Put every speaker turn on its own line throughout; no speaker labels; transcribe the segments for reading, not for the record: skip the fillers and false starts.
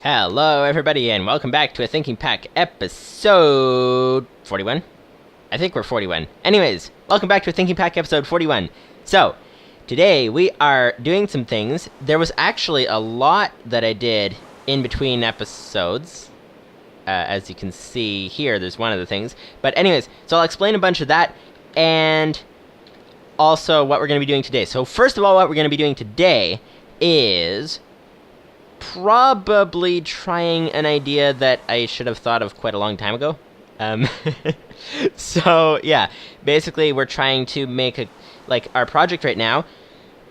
Hello everybody and welcome back to a Thinking Pack episode 41? I think we're 41. Anyways, welcome back to a Thinking Pack episode 41. So, today we are doing some things. There was actually a lot that I did in between episodes. As you can see here, there's one of the things. But anyways, so I'll explain a bunch of that and also what we're going to be doing today. So first of all, what we're going to be doing today is probably trying an idea that I should have thought of quite a long time ago. So yeah, basically we're trying to make our project right now,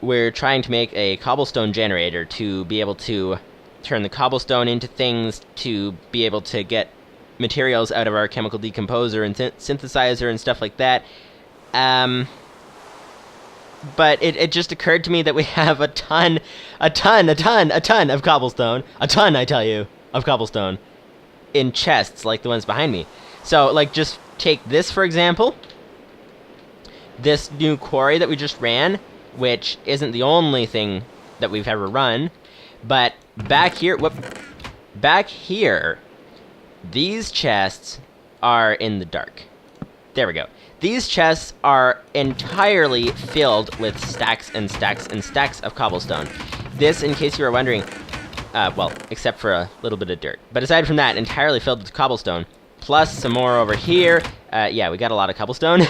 we're trying to make a cobblestone generator to be able to turn the cobblestone into things, to be able to get materials out of our chemical decomposer and synthesizer and stuff like that. But it just occurred to me that we have a ton of cobblestone. A ton, I tell you, of cobblestone in chests like the ones behind me. So, just take this, for example. This new quarry that we just ran, which isn't the only thing that we've ever run. But back here, these chests are in the dark. There we go. These chests are entirely filled with stacks and stacks and stacks of cobblestone. This, in case you were wondering, well, except for a little bit of dirt. But aside from that, entirely filled with cobblestone. Plus some more over here. Yeah, we got a lot of cobblestone.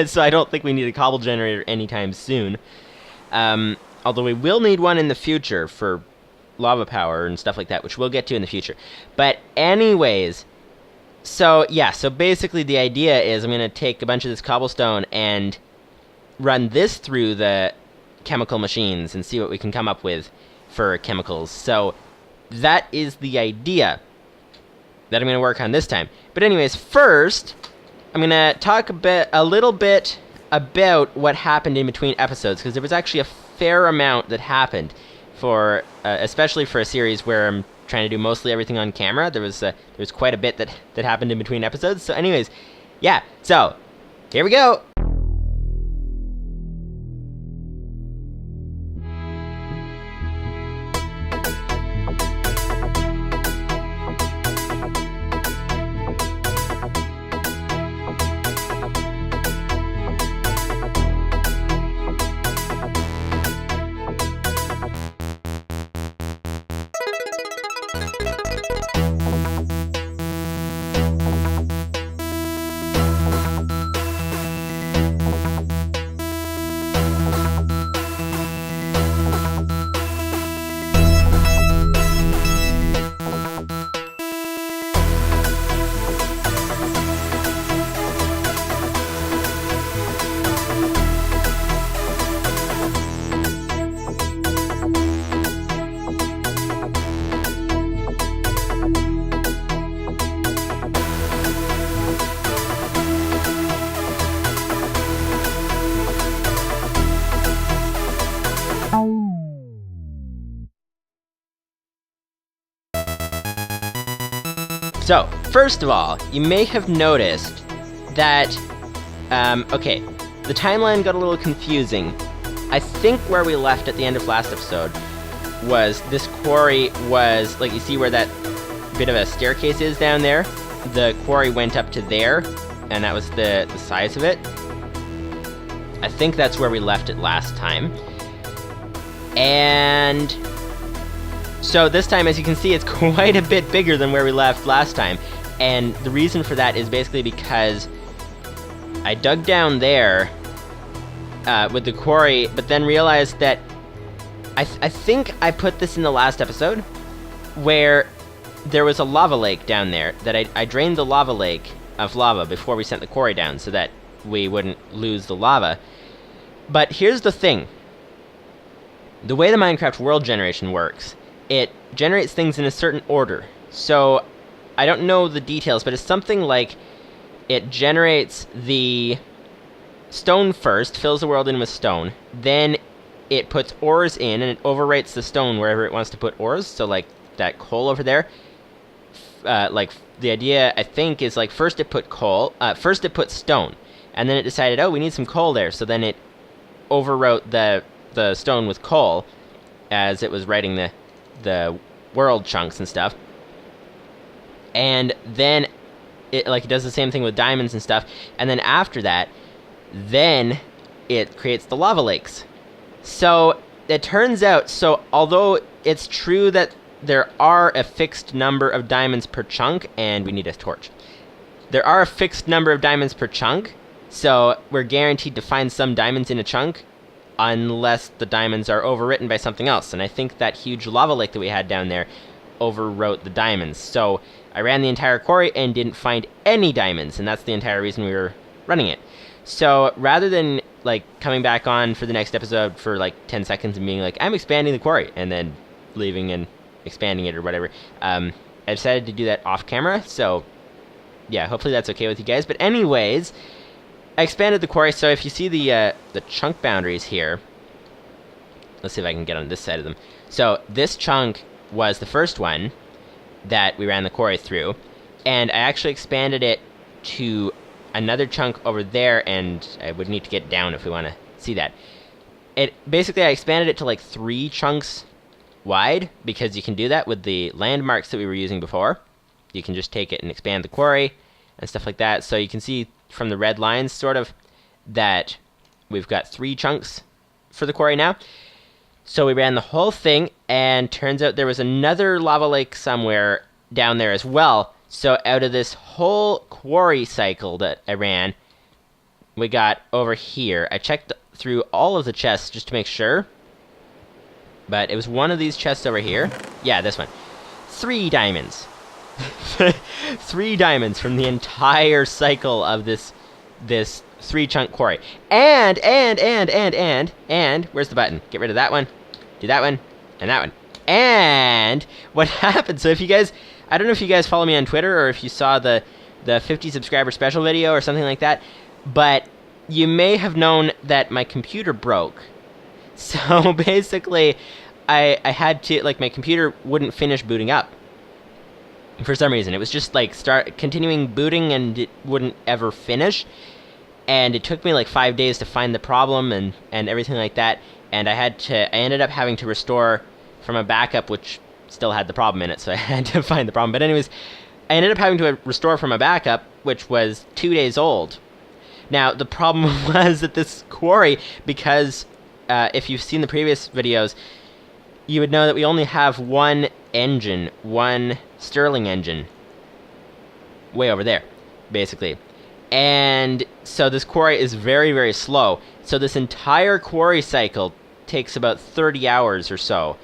So I don't think we need a cobble generator anytime soon. Although we will need one in the future for lava power and stuff like that, which we'll get to in the future. But anyways, so yeah, so basically the idea is I'm going to take a bunch of this cobblestone and run this through the chemical machines and see what we can come up with for chemicals. So that is the idea that I'm going to work on this time. But anyways, first I'm going to talk a little bit about what happened in between episodes, because there was actually a fair amount that happened for especially for a series where I'm trying to do mostly everything on camera. There was quite a bit that happened in between episodes. So anyways, yeah, so here we go. So, first of all, you may have noticed that, okay, the timeline got a little confusing. I think where we left at the end of last episode was this quarry was, you see where that bit of a staircase is down there? The quarry went up to there, and that was the size of it. I think that's where we left it last time. And so this time, as you can see, it's quite a bit bigger than where we left last time. And the reason for that is basically because I dug down there with the quarry, but then realized that I think I put this in the last episode, where there was a lava lake down there, that I drained the lava lake of lava before we sent the quarry down so that we wouldn't lose the lava. But here's the thing. The way the Minecraft world generation works, it generates things in a certain order. So I don't know the details, but it's something like it generates the stone first, fills the world in with stone, then it puts ores in and it overwrites the stone wherever it wants to put ores. So that coal over there, the idea I think is first it put first it put stone, and then it decided, oh, we need some coal there, so then it overwrote the stone with coal as it was writing the world chunks and stuff. And then it does the same thing with diamonds and stuff. And then after that, then it creates the lava lakes. So it turns out, so although it's true that there are a fixed number of diamonds per chunk, and we need a torch. There are a fixed number of diamonds per chunk, so we're guaranteed to find some diamonds in a chunk, unless the diamonds are overwritten by something else. And I think that huge lava lake that we had down there overwrote the diamonds. So I ran the entire quarry and didn't find any diamonds, and that's the entire reason we were running it. So rather than like coming back on for the next episode for like 10 seconds and being like, I'm expanding the quarry, and then leaving and expanding it or whatever, I decided to do that off camera. So yeah, hopefully that's okay with you guys. But anyways, I expanded the quarry. So if you see the chunk boundaries here, let's see if I can get on this side of them. So this chunk was the first one that we ran the quarry through, and I actually expanded it to another chunk over there, and I would need to get down if we want to see that. It basically, I expanded it to like 3 chunks wide, because you can do that with the landmarks that we were using before. You can just take it and expand the quarry and stuff like that. So you can see from the red lines sort of that we've got 3 chunks for the quarry now. So we ran the whole thing, and turns out there was another lava lake somewhere down there as well. So out of this whole quarry cycle that I ran, we got over here. I checked through all of the chests just to make sure, but it was one of these chests over here. Yeah, this one. 3 diamonds. 3 diamonds from the entire cycle of this 3-chunk quarry. And, where's the button? Get rid of that one, do that one, and that one. And what happened, so if you guys, I don't know if you guys follow me on Twitter, or if you saw the 50 subscriber special video or something like that, but you may have known that my computer broke. So basically, I had to, like, my computer wouldn't finish booting up. For some reason, it was just like continuing booting, and it wouldn't ever finish. And it took me like 5 days to find the problem and everything like that. And I ended up having to restore from a backup, which still had the problem in it, so I had to find the problem. But anyways, I ended up having to restore from a backup, which was 2 days old. Now, the problem was that this quarry, because if you've seen the previous videos, you would know that we only have one engine, one Stirling engine, way over there, basically. And so this quarry is very, very slow. So this entire quarry cycle takes about 30 hours or so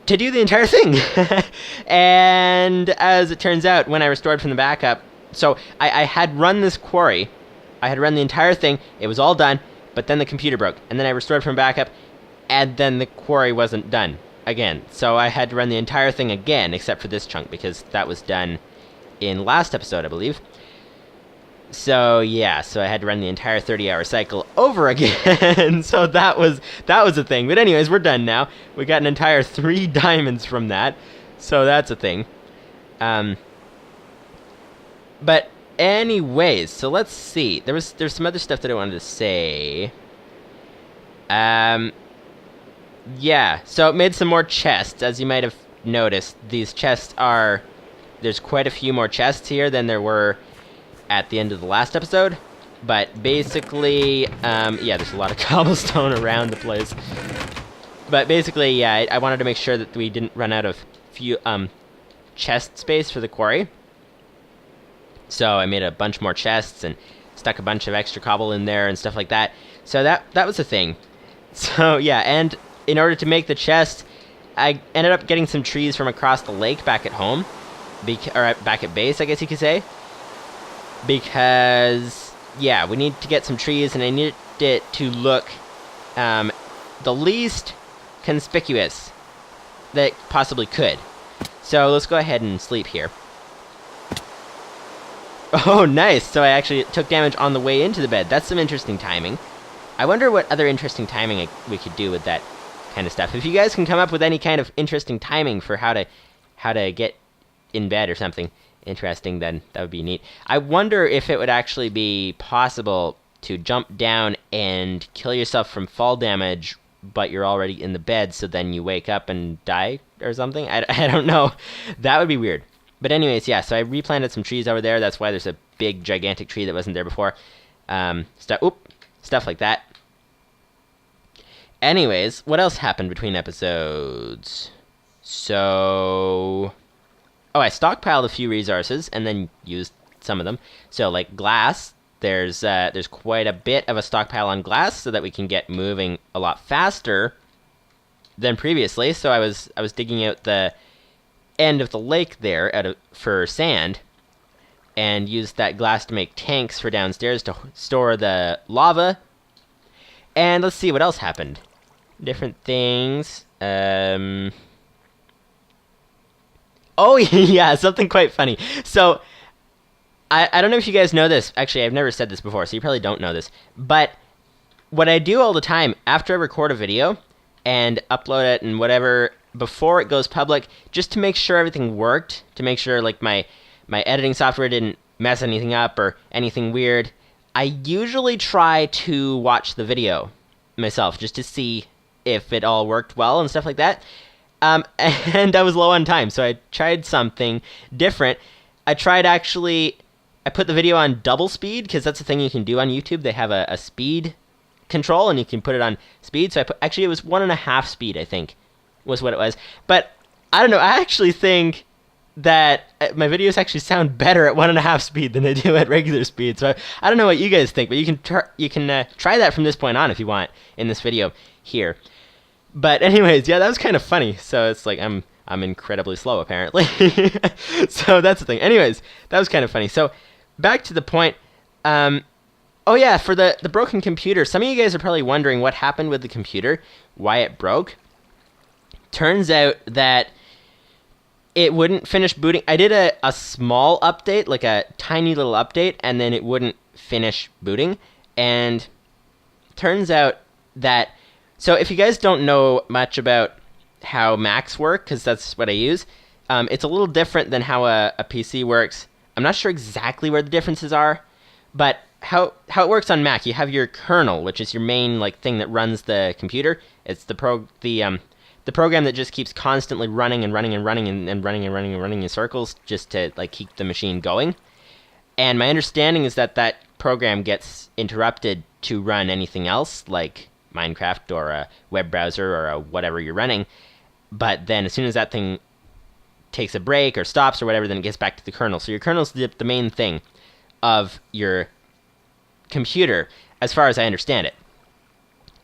to do the entire thing. And as it turns out, when I restored from the backup, so I had run this quarry, I had run the entire thing, it was all done, but then the computer broke, and then I restored from backup, and then the quarry wasn't done again. So I had to run the entire thing again, except for this chunk, because that was done in last episode, I believe. So yeah, so I had to run the entire 30-hour cycle over again. So that was a thing. But anyways, we're done now. We got an entire 3 diamonds from that. So that's a thing. But anyways, so let's see. There's some other stuff that I wanted to say. Yeah, so it made some more chests, as you might have noticed. These chests there's quite a few more chests here than there were at the end of the last episode. But basically, yeah, there's a lot of cobblestone around the place. But basically, yeah, I wanted to make sure that we didn't run out of chest space for the quarry. So I made a bunch more chests and stuck a bunch of extra cobble in there and stuff like that. So that was the thing. So yeah, and in order to make the chest, I ended up getting some trees from across the lake back at home. Or back at base, I guess you could say. Because, yeah, we need to get some trees, and I needed it to look the least conspicuous that possibly could. So let's go ahead and sleep here. Oh, nice! So I actually took damage on the way into the bed. That's some interesting timing. I wonder what other interesting timing we could do with that kind of stuff. If you guys can come up with any kind of interesting timing for how to get in bed or something interesting, then that would be neat. I wonder if it would actually be possible to jump down and kill yourself from fall damage, but you're already in the bed, so then you wake up and die or something. I don't know. That would be weird. But anyways, yeah, so I replanted some trees over there. That's why there's a big, gigantic tree that wasn't there before. Stuff like that. Anyways, what else happened between episodes? So... Oh, I stockpiled a few resources and then used some of them. So, like glass, there's quite a bit of a stockpile on glass so that we can get moving a lot faster than previously. So I was digging out the end of the lake there for sand, and used that glass to make tanks for downstairs to store the lava. And let's see what else happened. Different things. Oh yeah, something quite funny. So I don't know if you guys know this. Actually, I've never said this before, so you probably don't know this. But what I do all the time after I record a video and upload it and whatever, before it goes public, just to make sure everything worked, to make sure like my editing software didn't mess anything up or anything weird, I usually try to watch the video myself just to see if it all worked well and stuff like that. And I was low on time, so I tried something different. I put the video on double speed, because that's the thing you can do on YouTube. They have a speed control, and you can put it on speed. So actually, it was 1.5 speed, I think, was what it was. But I don't know. I actually think that my videos actually sound better at 1.5 speed than they do at regular speed. So I don't know what you guys think, but you can try that from this point on if you want in this video here. But anyways, yeah, that was kind of funny. So it's like I'm incredibly slow apparently. So that's the thing. Anyways, that was kind of funny. So back to the point. Oh yeah, for the broken computer. Some of you guys are probably wondering what happened with the computer, why it broke. Turns out that it wouldn't finish booting. I did a small update, like a tiny little update, and then it wouldn't finish booting. And turns out that, so if you guys don't know much about how Macs work, because that's what I use, it's a little different than how a PC works. I'm not sure exactly where the differences are, but how it works on Mac, you have your kernel, which is your main like thing that runs the computer. It's the program that just keeps constantly running and running and running and running and running and running in circles just to like keep the machine going. And my understanding is that that program gets interrupted to run anything else, like Minecraft or a web browser or whatever you're running. But then as soon as that thing takes a break or stops or whatever, then it gets back to the kernel. So your kernel's the main thing of your computer, as far as I understand it.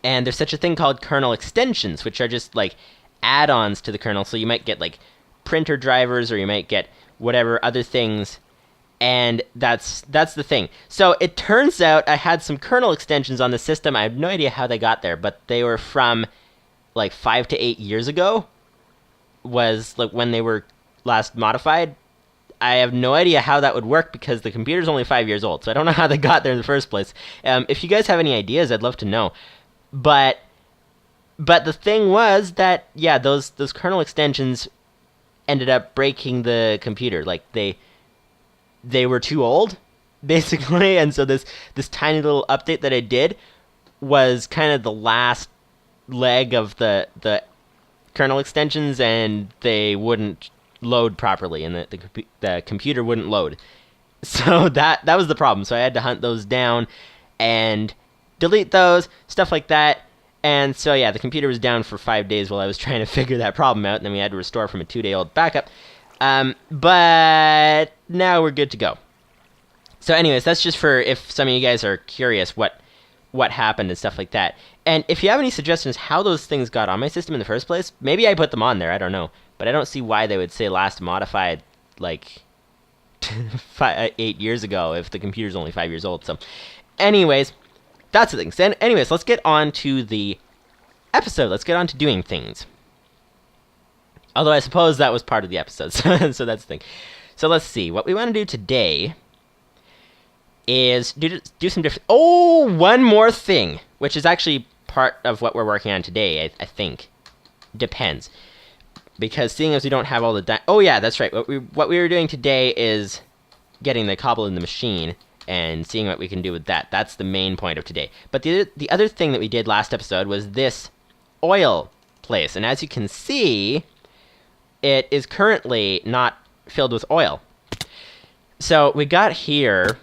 And there's such a thing called kernel extensions, which are just like add-ons to the kernel. So you might get like printer drivers, or you might get whatever other things. And that's the thing. So it turns out I had some kernel extensions on the system. I have no idea how they got there, but they were from like 5 to 8 years ago, was like when they were last modified. I have no idea how that would work because the computer's only 5 years old, so I don't know how they got there in the first place. If you guys have any ideas, I'd love to know. But the thing was that, yeah, those kernel extensions ended up breaking the computer. Like they were too old, basically, and so this tiny little update that I did was kind of the last leg of the kernel extensions, and they wouldn't load properly, and the computer wouldn't load. So that was the problem. So I had to hunt those down and delete those, stuff like that. And so yeah, the computer was down for 5 days while I was trying to figure that problem out, and then we had to restore from a 2-day-old backup. But now we're good to go. So anyways, that's just for if some of you guys are curious what happened and stuff like that. And if you have any suggestions how those things got on my system in the first place, maybe I put them on there, I don't know. But I don't see why they would say last modified like 8 years ago if the computer's only 5 years old. So anyways, that's the thing. So anyways, let's get on to the episode. Let's get on to doing things. Although I suppose that was part of the episode, so that's the thing. So let's see. What we want to do today is do some different... Oh, one more thing, which is actually part of what we're working on today, I think. Depends. Because seeing as we don't have all the... Oh, yeah, that's right. What we were doing today is getting the cobble in the machine and seeing what we can do with that. That's the main point of today. But the other thing that we did last episode was this oil place. And as you can see, it is currently not filled with oil. So we got here.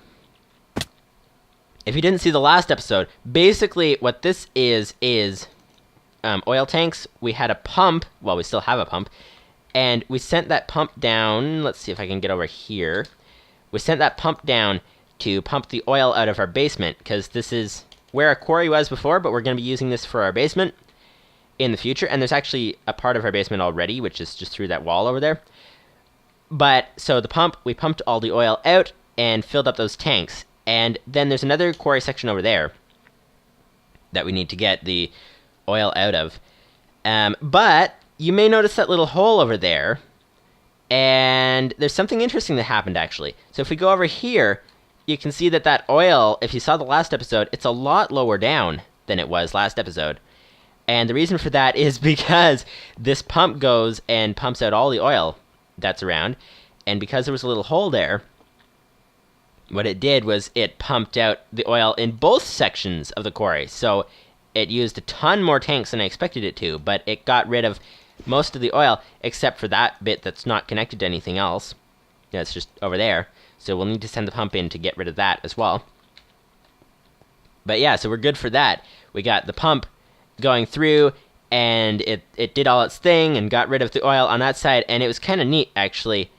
If you didn't see the last episode, basically what this is oil tanks. We had a pump. Well, we still have a pump. And we sent that pump down. Let's see if I can get over here. We sent that pump down to pump the oil out of our basement, because this is where our quarry was before, but we're going to be using this for our basement in the future. And there's actually a part of our basement already, which is just through that wall over there. But, so the pump, we pumped all the oil out and filled up those tanks. And then there's another quarry section over there that we need to get the oil out of. But you may notice that little hole over there. And there's something interesting that happened, actually. So if we go over here, you can see that that oil, if you saw the last episode, it's a lot lower down than it was last episode. And the reason for that is because this pump goes and pumps out all the oil that's around. And because there was a little hole there, what it did was it pumped out the oil in both sections of the quarry. So it used a ton more tanks than I expected it to, but it got rid of most of the oil, except for that bit that's not connected to anything else. Yeah, it's just over there. So we'll need to send the pump in to get rid of that as well. But yeah, so we're good for that. We got the pump going through, and it did all its thing and got rid of the oil on that side, and it was kind of neat, actually,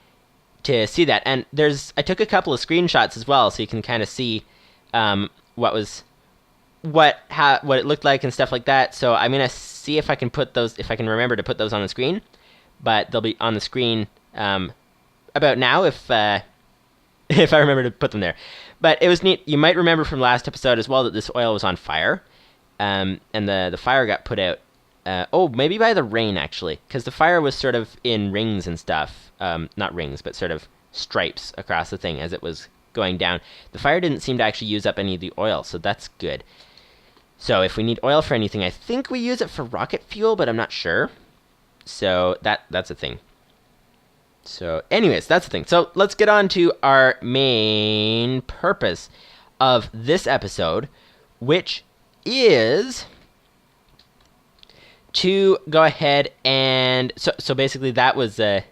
to see that. And I took a couple of screenshots as well, so you can kind of see what it looked like and stuff like that. So I'm gonna see if I can put those, if I can remember to put those on the screen. But they'll be on the screen about now if I remember to put them there. But it was neat. You might remember from last episode as well that this oil was on fire, and the fire got put out. Maybe by the rain, actually, because the fire was sort of in rings and stuff. Not rings, but sort of stripes across the thing as it was going down. The fire didn't seem to actually use up any of the oil, so that's good. So if we need oil for anything, I think we use it for rocket fuel, but I'm not sure. So that's a thing. So anyways, that's the thing. So let's get on to our main purpose of this episode, which is to go ahead and so basically that was a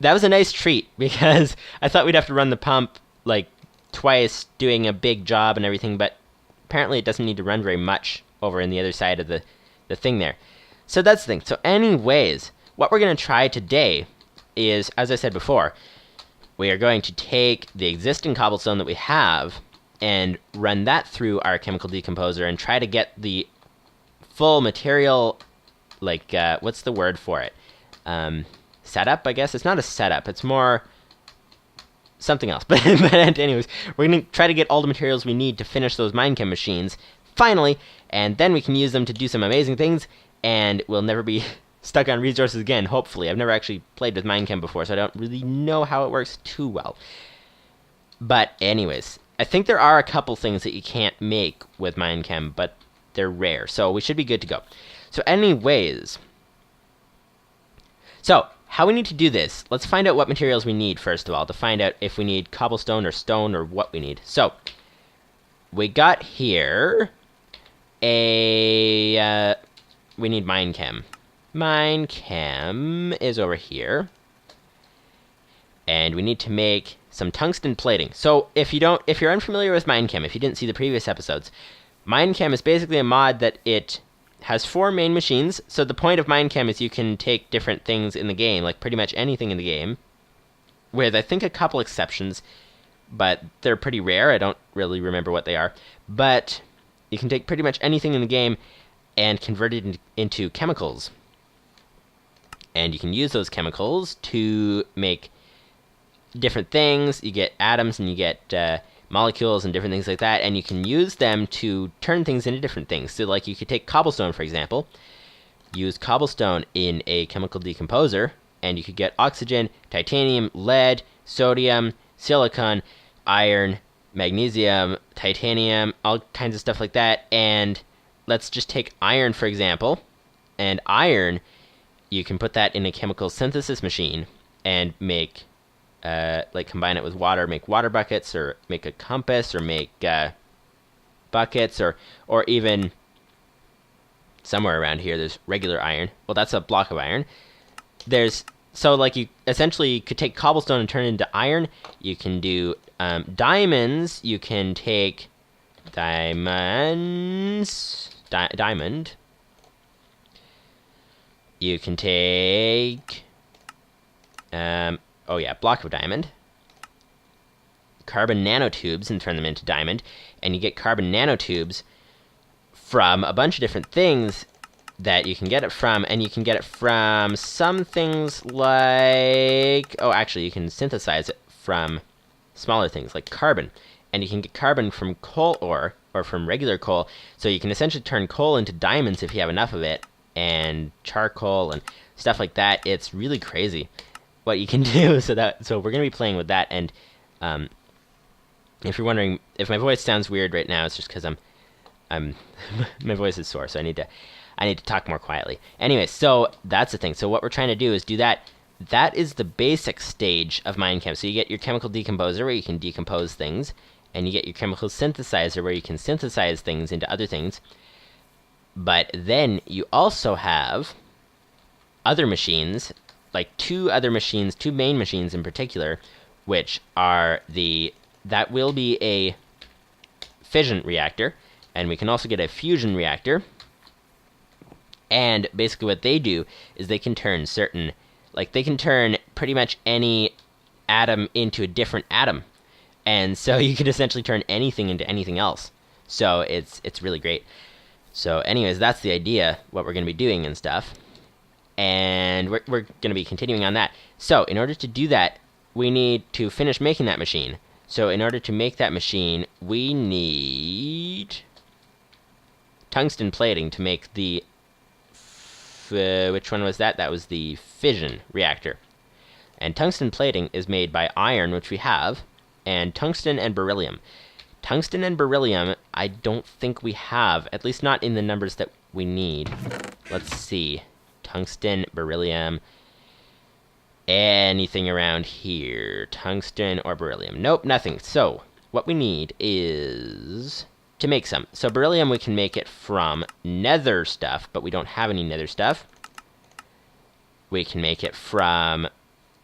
nice treat, because I thought we'd have to run the pump like twice doing a big job and everything, but apparently it doesn't need to run very much over in the other side of the thing there. So that's the thing. So anyways, what we're going to try today is, as I said before, we are going to take the existing cobblestone that we have and run that through our chemical decomposer and try to get the full material, like, what's the word for it? Setup, I guess? It's not a setup, it's more something else. But anyways, we're going to try to get all the materials we need to finish those Minechem machines, finally, and then we can use them to do some amazing things, and we'll never be stuck on resources again, hopefully. I've never actually played with Minechem before, so I don't really know how it works too well. But anyways, I think there are a couple things that you can't make with Minechem, but they're rare, so we should be good to go. So anyways, so how we need to do this, let's find out what materials we need first of all, to find out if we need cobblestone or stone or what we need. So we got here we need Minechem. Minechem is over here, and we need to make some tungsten plating. So if you're unfamiliar with Minechem, if you didn't see the previous episodes, Minechem is basically a mod that it has 4 main machines. So the point of Minechem is you can take different things in the game, like pretty much anything in the game, with I think a couple exceptions, but they're pretty rare. I don't really remember what they are. But you can take pretty much anything in the game and convert it into chemicals. And you can use those chemicals to make different things. You get atoms and you get molecules and different things like that, and you can use them to turn things into different things. So like you could take cobblestone, for example, use cobblestone in a chemical decomposer, and you could get oxygen, titanium, lead, sodium, silicon, iron, magnesium, titanium, all kinds of stuff like that. And let's just take iron, for example, and iron, you can put that in a chemical synthesis machine and make like combine it with water, make water buckets, or make a compass, or make buckets, or even somewhere around here there's regular iron. Well, that's a block of iron. There's so like you essentially could take cobblestone and turn it into iron. You can do diamonds. You can take diamond. You can take oh yeah, block of diamond. Carbon nanotubes and turn them into diamond, and you get carbon nanotubes from a bunch of different things that you can get it from, and you can get it from some things like, oh, actually, you can synthesize it from smaller things like carbon, and you can get carbon from coal ore, or from regular coal, so you can essentially turn coal into diamonds if you have enough of it, and charcoal and stuff like that. It's really crazy what you can do. So we're going to be playing with that, and if you're wondering if my voice sounds weird right now, it's just because I'm my voice is sore, so I need to talk more quietly. Anyway, so that's the thing. So what we're trying to do is do that. That is the basic stage of Minechem. So you get your chemical decomposer where you can decompose things, and you get your chemical synthesizer where you can synthesize things into other things. But then you also have other machines, like two main machines in particular, which are that will be a fission reactor, and we can also get a fusion reactor. And basically what they do is they can turn pretty much any atom into a different atom. And so you can essentially turn anything into anything else. So it's really great. So anyways, that's the idea, what we're going to be doing and stuff. And we're going to be continuing on that. So in order to do that, we need to finish making that machine. So in order to make that machine, we need tungsten plating to make the which one was that? That was the fission reactor. And tungsten plating is made by iron, which we have, and tungsten and beryllium. Tungsten and beryllium, I don't think we have, at least not in the numbers that we need. Let's see. Tungsten, beryllium, anything around here. Tungsten or beryllium. Nope, nothing. So, what we need is to make some. So beryllium, we can make it from nether stuff, but we don't have any nether stuff. We can make it from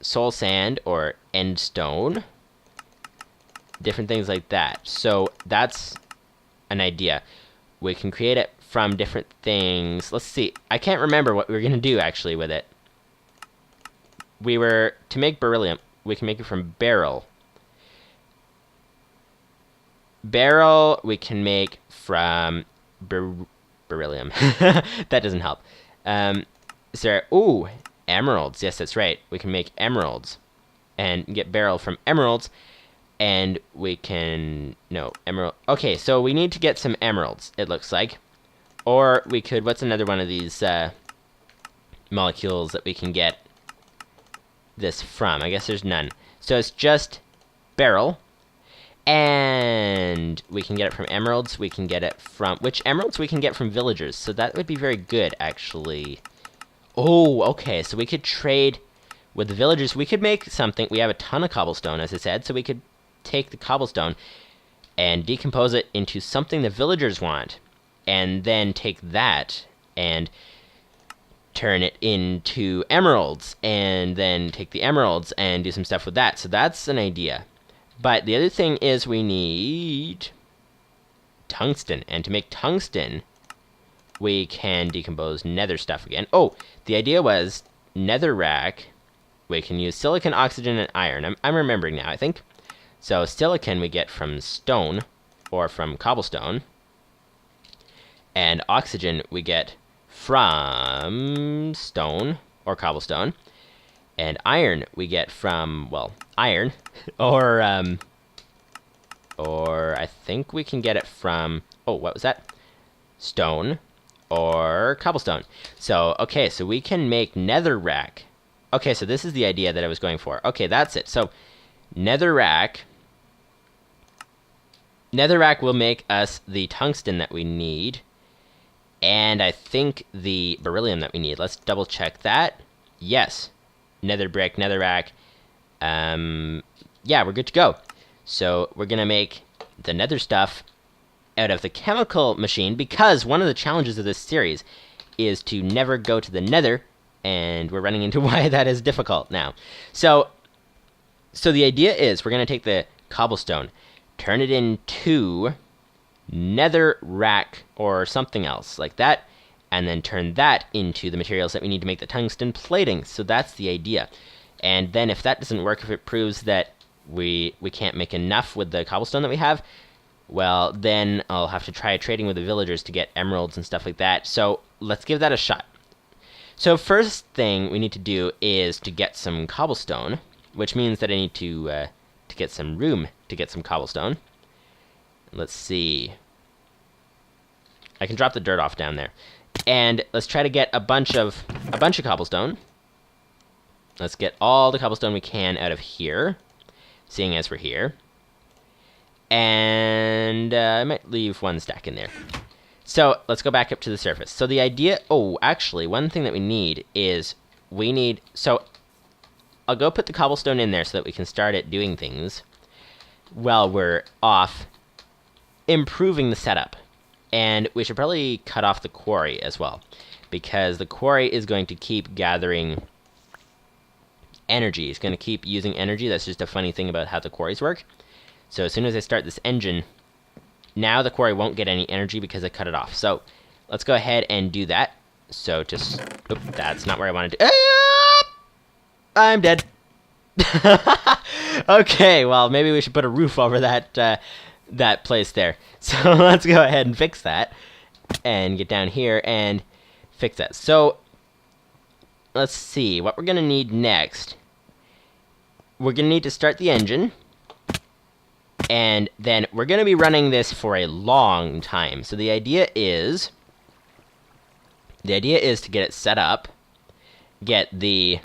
soul sand or end stone. Different things like that. So that's an idea. We can create it from different things. Let's see. I can't remember what we were going to do actually with it. To make beryllium, we can make it from beryl. Beryl, we can make from beryllium. That doesn't help. Ooh, emeralds. Yes, that's right. We can make emeralds. And get beryl from emeralds. And we can... No, emerald... Okay, so we need to get some emeralds, it looks like. Or we could... What's another one of these molecules that we can get this from? I guess there's none. So it's just beryl. And we can get it from emeralds. We can get it from... Which emeralds we can get from villagers. So that would be very good, actually. Oh, okay. So we could trade with the villagers. We could make something. We have a ton of cobblestone, as I said. So we could take the cobblestone and decompose it into something the villagers want. And then take that and turn it into emeralds. And then take the emeralds and do some stuff with that. So that's an idea. But the other thing is we need tungsten. And to make tungsten, we can decompose nether stuff again. Oh, the idea was nether rack. We can use silicon, oxygen, and iron. I'm remembering now, I think. So silicon we get from stone or from cobblestone. And oxygen we get from stone or cobblestone. And iron we get from, well, iron. Or I think we can get it from, oh, what was that? Stone or cobblestone. So, okay, so we can make nether rack. Okay, so this is the idea that I was going for. Okay, that's it. So, nether rack will make us the tungsten that we need. And I think the beryllium that we need. Let's double check that. Yes. Nether brick, nether rack. Yeah, we're good to go. So we're going to make the nether stuff out of the chemical machine, because one of the challenges of this series is to never go to the nether and we're running into why that is difficult now. So the idea is we're going to take the cobblestone, turn it into nether rack or something else like that, and then turn that into the materials that we need to make the tungsten plating. So that's the idea. And then if that doesn't work, if it proves that we can't make enough with the cobblestone that we have, well, then I'll have to try trading with the villagers to get emeralds and stuff like that. So let's give that a shot. So first thing we need to do is to get some cobblestone, which means that I need to get some room to get some cobblestone. Let's see. I can drop the dirt off down there. And let's try to get a bunch of cobblestone. Let's get all the cobblestone we can out of here, seeing as we're here. And I might leave one stack in there. So let's go back up to the surface. So the idea, oh, actually, one thing that we need is so I'll go put the cobblestone in there so that we can start it doing things while we're off improving the setup. And we should probably cut off the quarry as well, because the quarry is going to keep gathering energy. It's going to keep using energy. That's just a funny thing about how the quarries work. So as soon as I start this engine, now the quarry won't get any energy because I cut it off. So let's go ahead and do that. So just, oop, that's not where I wanted to. I'm dead. Okay, well, maybe we should put a roof over that place there. So let's go ahead and fix that and get down here and fix that. So let's see what we're gonna need next. We're gonna need to start the engine, and then we're gonna be running this for a long time. So the idea is to get it set up, get the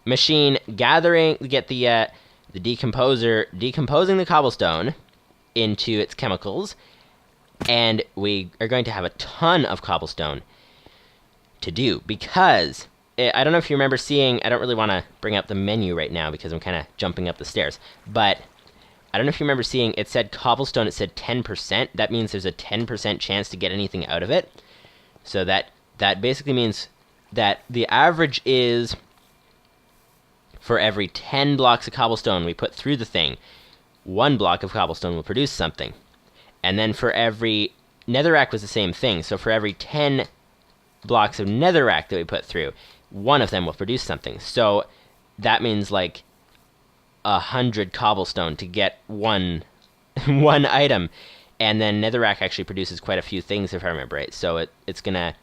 machine gathering, get the decomposer decomposing the cobblestone into its chemicals, and we are going to have a ton of cobblestone to do, because I don't know if you remember seeing, I don't really want to bring up the menu right now because I'm kind of jumping up the stairs, but I don't know if you remember seeing, it said cobblestone, it said 10%. That means there's a 10% chance to get anything out of it. So that basically means that the average is, for every 10 blocks of cobblestone we put through the thing, 1 block of cobblestone will produce something. And then for every netherrack was the same thing. So for every 10 blocks of netherrack that we put through, 1 of them will produce something. So that means like 100 cobblestone to get one item. And then netherrack actually produces quite a few things, if I remember right. So it's gonna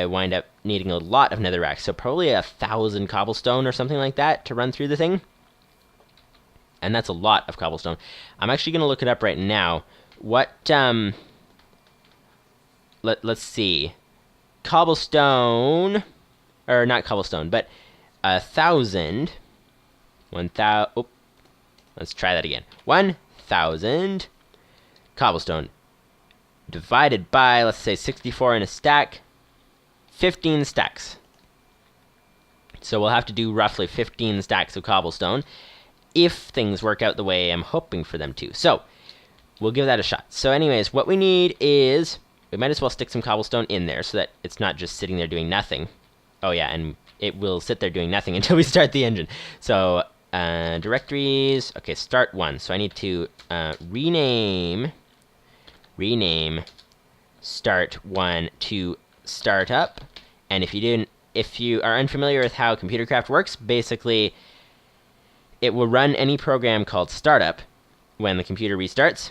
wind up needing a lot of netherrack. So probably 1,000 cobblestone or something like that to run through the thing. And that's a lot of cobblestone. I'm actually gonna look it up right now. What let's see. Cobblestone, or not cobblestone, but 1,000. 1,000. Oh, let's try that again. 1,000 cobblestone divided by, let's say, 64 in a stack. 15 stacks. So we'll have to do roughly 15 stacks of cobblestone if things work out the way I'm hoping for them to. So we'll give that a shot. So anyways, what we need is, we might as well stick some cobblestone in there so that it's not just sitting there doing nothing. Oh yeah, and it will sit there doing nothing until we start the engine. So directories, okay, start one. So I need to rename start one to startup. And if you are unfamiliar with how ComputerCraft works, basically it will run any program called startup when the computer restarts,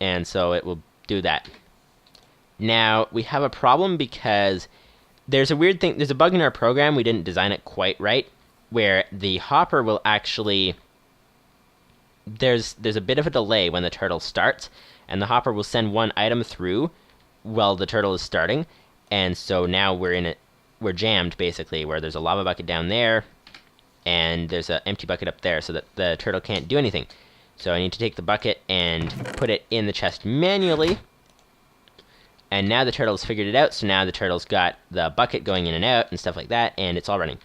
and so it will do that. Now we have a problem because there's a weird thing, there's a bug in our program, we didn't design it quite right, where the hopper will actually, there's a bit of a delay when the turtle starts, and the hopper will send one item through while the turtle is starting, and so now we're jammed basically, where there's a lava bucket down there and there's an empty bucket up there, so that the turtle can't do anything. So I need to take the bucket and put it in the chest manually, and now the turtle's figured it out, so now the turtle's got the bucket going in and out and stuff like that, and it's all running.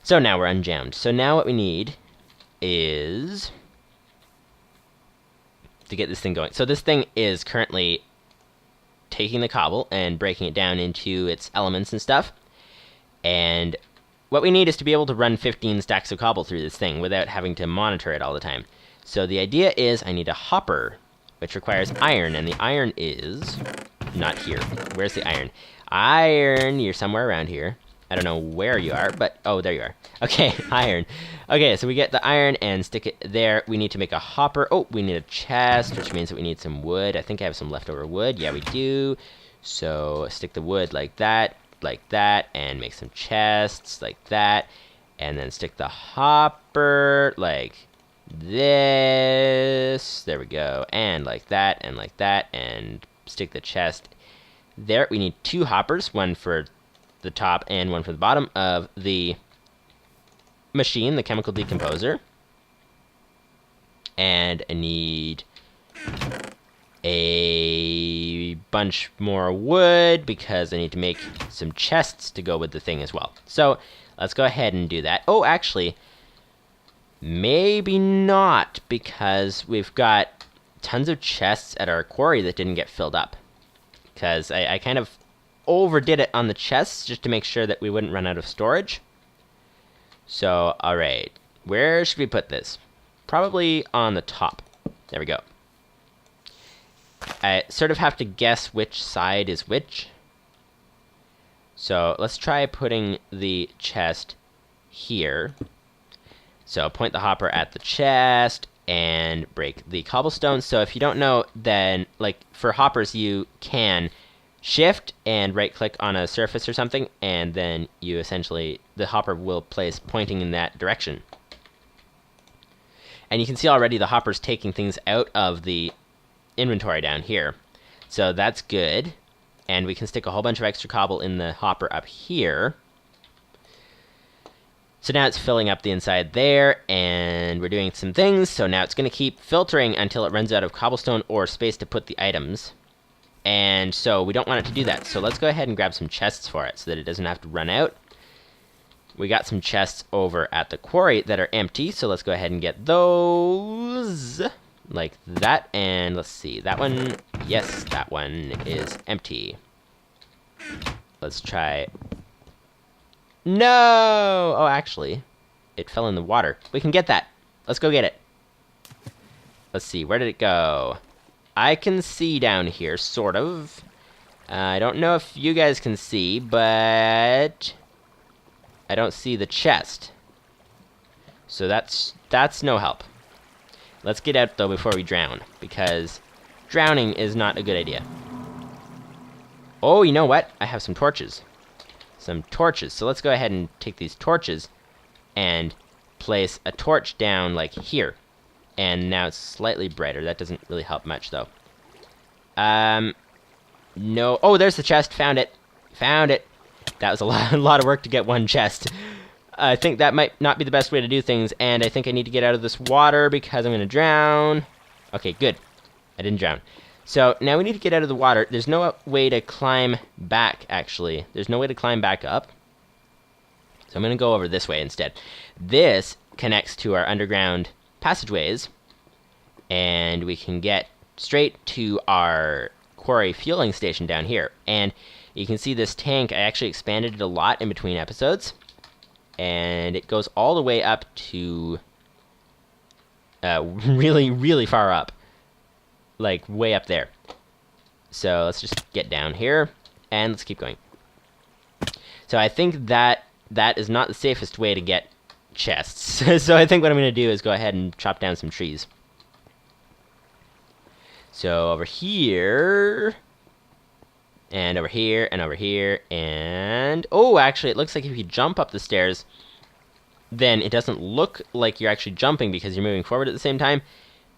So now we're unjammed. So now what we need is to get this thing going. So this thing is currently taking the cobble and breaking it down into its elements and stuff. And what we need is to be able to run 15 stacks of cobble through this thing without having to monitor it all the time. So the idea is I need a hopper, which requires iron, and the iron is not here. Where's the iron? Iron, you're somewhere around here. I don't know where you are, but oh, there you are. Okay, iron. Okay, so we get the iron and stick it there. We need to make a hopper. Oh, we need a chest, which means that we need some wood. I think I have some leftover wood. Yeah, we do. So stick the wood like that, and make some chests like that. And then stick the hopper like this. There we go. And like that, and stick the chest there. We need 2 hoppers, one for the top and one for the bottom of the machine, the chemical decomposer. And I need a bunch more wood because I need to make some chests to go with the thing as well. So let's go ahead and do that. Oh, actually, maybe not, because we've got tons of chests at our quarry that didn't get filled up. Because I kind of overdid it on the chests just to make sure that we wouldn't run out of storage. So, alright. Where should we put this? Probably on the top. There we go. I sort of have to guess which side is which. So, let's try putting the chest here. So, point the hopper at the chest and break the cobblestone. So, if you don't know, then, like, for hoppers, you can shift and right click on a surface or something, and then you essentially, the hopper will place pointing in that direction. And you can see already the hopper's taking things out of the inventory down here. So that's good. And we can stick a whole bunch of extra cobble in the hopper up here. So now it's filling up the inside there, and we're doing some things. So now it's going to keep filtering until it runs out of cobblestone or space to put the items. And so we don't want it to do that. So let's go ahead and grab some chests for it so that it doesn't have to run out. We got some chests over at the quarry that are empty, so let's go ahead and get those. Like that, and let's see, that one, yes, that one is empty. Let's try. No! Oh, actually, it fell in the water. We can get that. Let's go get it. Let's see, where did it go? I can see down here, sort of. I don't know if you guys can see, but I don't see the chest. So that's no help. Let's get out, though, before we drown, because drowning is not a good idea. Oh, you know what? I have some torches. Some torches. So let's go ahead and take these torches and place a torch down, like, here. And now it's slightly brighter. That doesn't really help much, though. No. Oh, there's the chest. Found it. Found it. That was a lot of work to get one chest. I think that might not be the best way to do things, and I think I need to get out of this water because I'm going to drown. Okay, good. I didn't drown. So now we need to get out of the water. There's no way to climb back, actually. There's no way to climb back up. So I'm going to go over this way instead. This connects to our underground passageways, and we can get straight to our quarry fueling station down here. And you can see this tank, I actually expanded it a lot in between episodes, and it goes all the way up to really far up, like way up there. So let's just get down here and let's keep going. So I think that is not the safest way to get chests. So I think what I'm going to do is go ahead and chop down some trees. So over here, and over here, and over here, and oh, actually it looks like if you jump up the stairs, then it doesn't look like you're actually jumping because you're moving forward at the same time,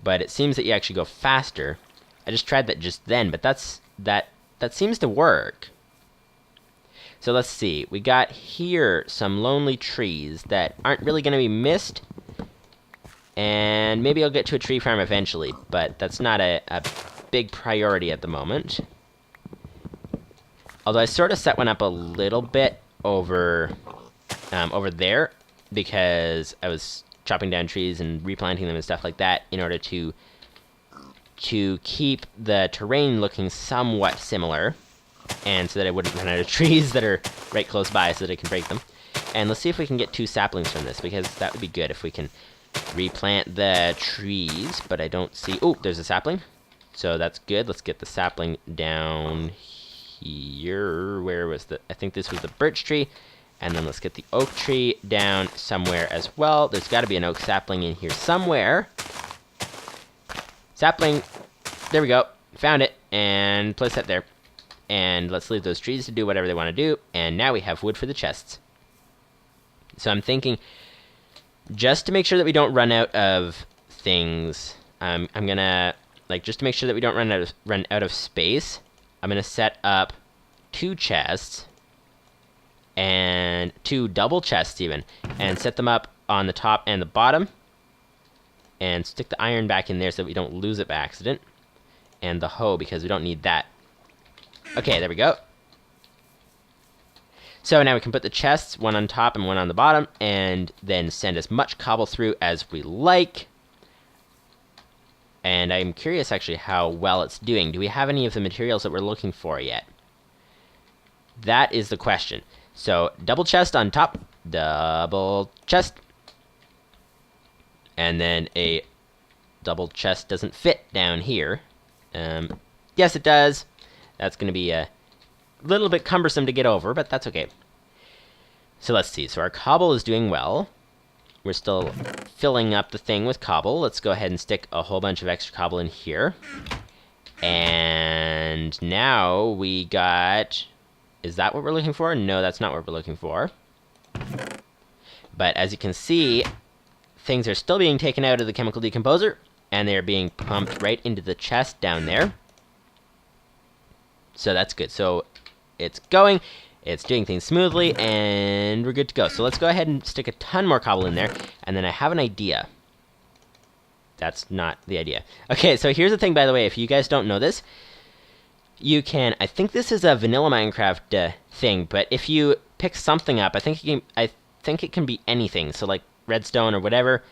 but it seems that you actually go faster. I just tried that just then, but that seems to work. So let's see, we got here some lonely trees that aren't really going to be missed, and maybe I'll get to a tree farm eventually, but that's not a big priority at the moment. Although I sort of set one up a little bit over there, because I was chopping down trees and replanting them and stuff like that in order to keep the terrain looking somewhat similar. and so that I wouldn't run out of trees that are right close by so that I can break them. And let's see if we can get 2 saplings from this, because that would be good if we can replant the trees, but I don't see... Oh, there's a sapling. So that's good. Let's get the sapling down here. Where was the... I think this was the birch tree. And then let's get the oak tree down somewhere as well. There's got to be an oak sapling in here somewhere. Sapling. There we go. Found it. And place that there. And let's leave those trees to do whatever they want to do. And now we have wood for the chests. So I'm thinking, just to make sure that we don't run out of things, I'm gonna, like, just to make sure that we don't run out of space, I'm gonna set up 2 chests, and 2 double chests even, and set them up on the top and the bottom, and stick the iron back in there so that we don't lose it by accident, and the hoe, because we don't need that. Okay, there we go. So now we can put the chests, one on top and one on the bottom, and then send as much cobble through as we like. And I'm curious actually how well it's doing. Do we have any of the materials that we're looking for yet? That is the question. So double chest on top, double chest. And then a double chest doesn't fit down here. Yes, it does. That's going to be a little bit cumbersome to get over, but that's okay. So let's see. So our cobble is doing well. We're still filling up the thing with cobble. Let's go ahead and stick a whole bunch of extra cobble in here. And now we got... Is that what we're looking for? No, that's not what we're looking for. But as you can see, things are still being taken out of the chemical decomposer, and they're being pumped right into the chest down there. So that's good. So it's going, it's doing things smoothly, and we're good to go. So let's go ahead and stick a ton more cobble in there, and then I have an idea. That's not the idea. Okay, so here's the thing, by the way, if you guys don't know this, you can, I think this is a vanilla Minecraft thing, but if you pick something up, I think it can be anything, so like redstone or whatever,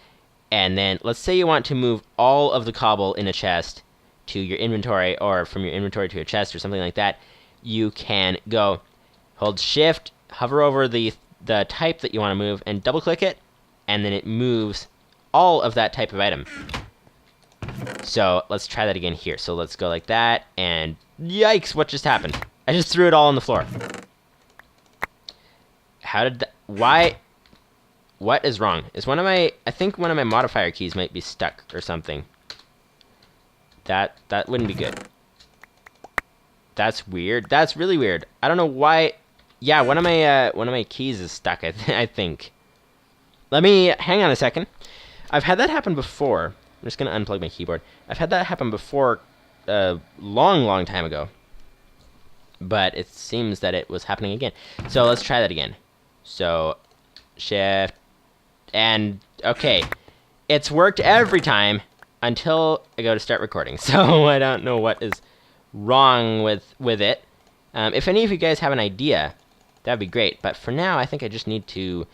and then let's say you want to move all of the cobble in a chest to your inventory, or from your inventory to a chest or something like that, you can go, hold shift, hover over the type that you want to move, and double click it, and then it moves all of that type of item. So let's try that again here. So let's go like that, and yikes, what just happened? I just threw it all on the floor. How did that, why, what is wrong? Is one of my, I think one of my modifier keys might be stuck or something. That wouldn't be good. That's weird. That's really weird. I don't know why. Yeah, one of my keys is stuck, I think. Let me hang on a second. I've had that happen before. I'm just gonna unplug my keyboard. I've had that happen before a long time ago. But it seems that it was happening again. So let's try that again. So shift and okay. It's worked every time until I go to start recording. So I don't know what is wrong with it. If any of you guys have an idea, that'd be great. But for now, I think I just need to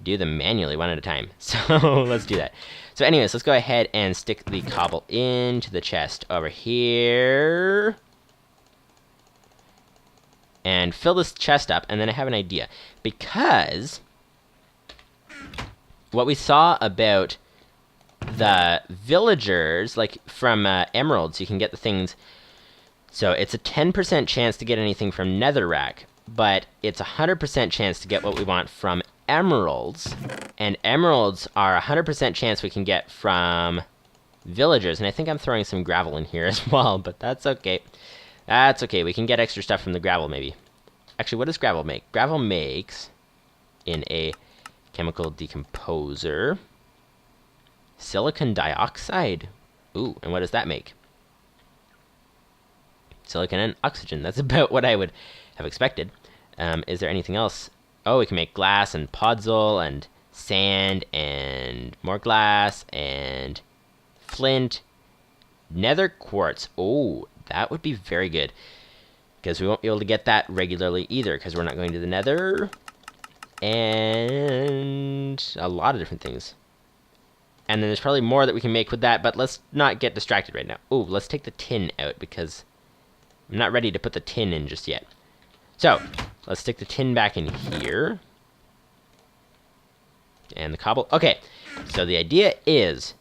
do them manually one at a time. So let's do that. So anyways, let's go ahead and stick the cobble into the chest over here. And fill this chest up, and then I have an idea. Because what we saw about the villagers, like from emeralds, you can get the things. So it's a 10% chance to get anything from netherrack, but it's a 100% chance to get what we want from emeralds. And emeralds are a 100% chance we can get from villagers. And I think I'm throwing some gravel in here as well, but that's okay. That's okay. We can get extra stuff from the gravel, maybe. Actually, what does gravel make? Gravel makes, in a chemical decomposer, silicon dioxide. Ooh, and what does that make? Silicon and oxygen. That's about what I would have expected. Is there anything else? Oh, we can make glass and podzol and sand and more glass and flint. Nether quartz. Oh, that would be very good. Because we won't be able to get that regularly either, because we're not going to the nether. And a lot of different things. And then there's probably more that we can make with that, but let's not get distracted right now. Ooh, let's take the tin out, because I'm not ready to put the tin in just yet. So, let's stick the tin back in here. And the cobble. Okay, so the idea is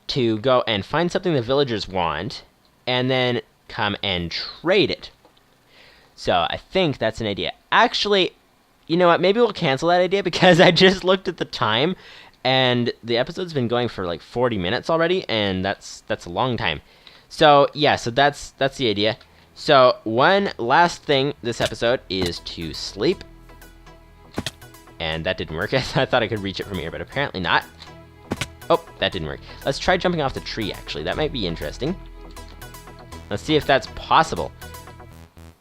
to go and find something the villagers want, and then come and trade it. So, I think that's an idea. Actually, you know what? Maybe we'll cancel that idea because I just looked at the time, and the episode's been going for like 40 minutes already, and that's a long time. So, yeah, so that's the idea. So, one last thing this episode is to sleep. And that didn't work. I thought I could reach it from here, but apparently not. Oh, that didn't work. Let's try jumping off the tree, actually. That might be interesting. Let's see if that's possible.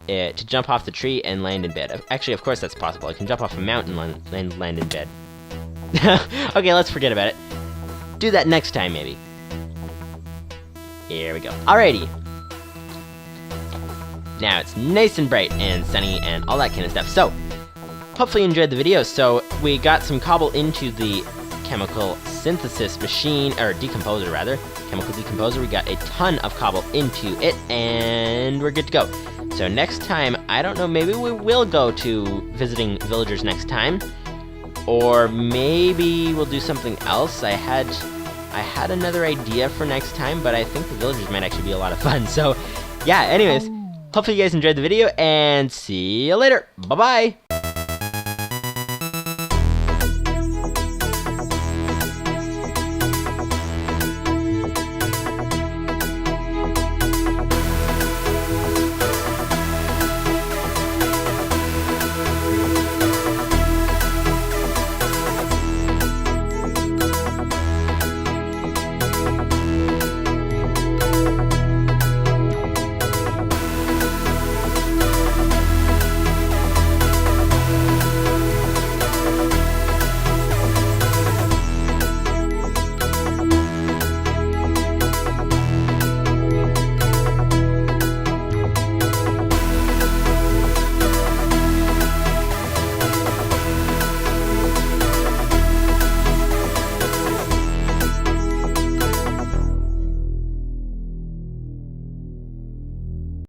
To jump off the tree and land in bed. Actually, of course that's possible. I can jump off a mountain and land in bed. Okay, let's forget about it. Do that next time, maybe. Here we go. Alrighty. Now it's nice and bright and sunny and all that kind of stuff. So, hopefully you enjoyed the video. So, we got some cobble into the chemical synthesis machine, or decomposer rather. Chemical decomposer. We got a ton of cobble into it, and we're good to go. So next time, I don't know, maybe we will go to visiting villagers next time. Or maybe we'll do something else. I had another idea for next time, but I think the villagers might actually be a lot of fun. So, yeah, anyways, hopefully you guys enjoyed the video, and see you later. Bye-bye!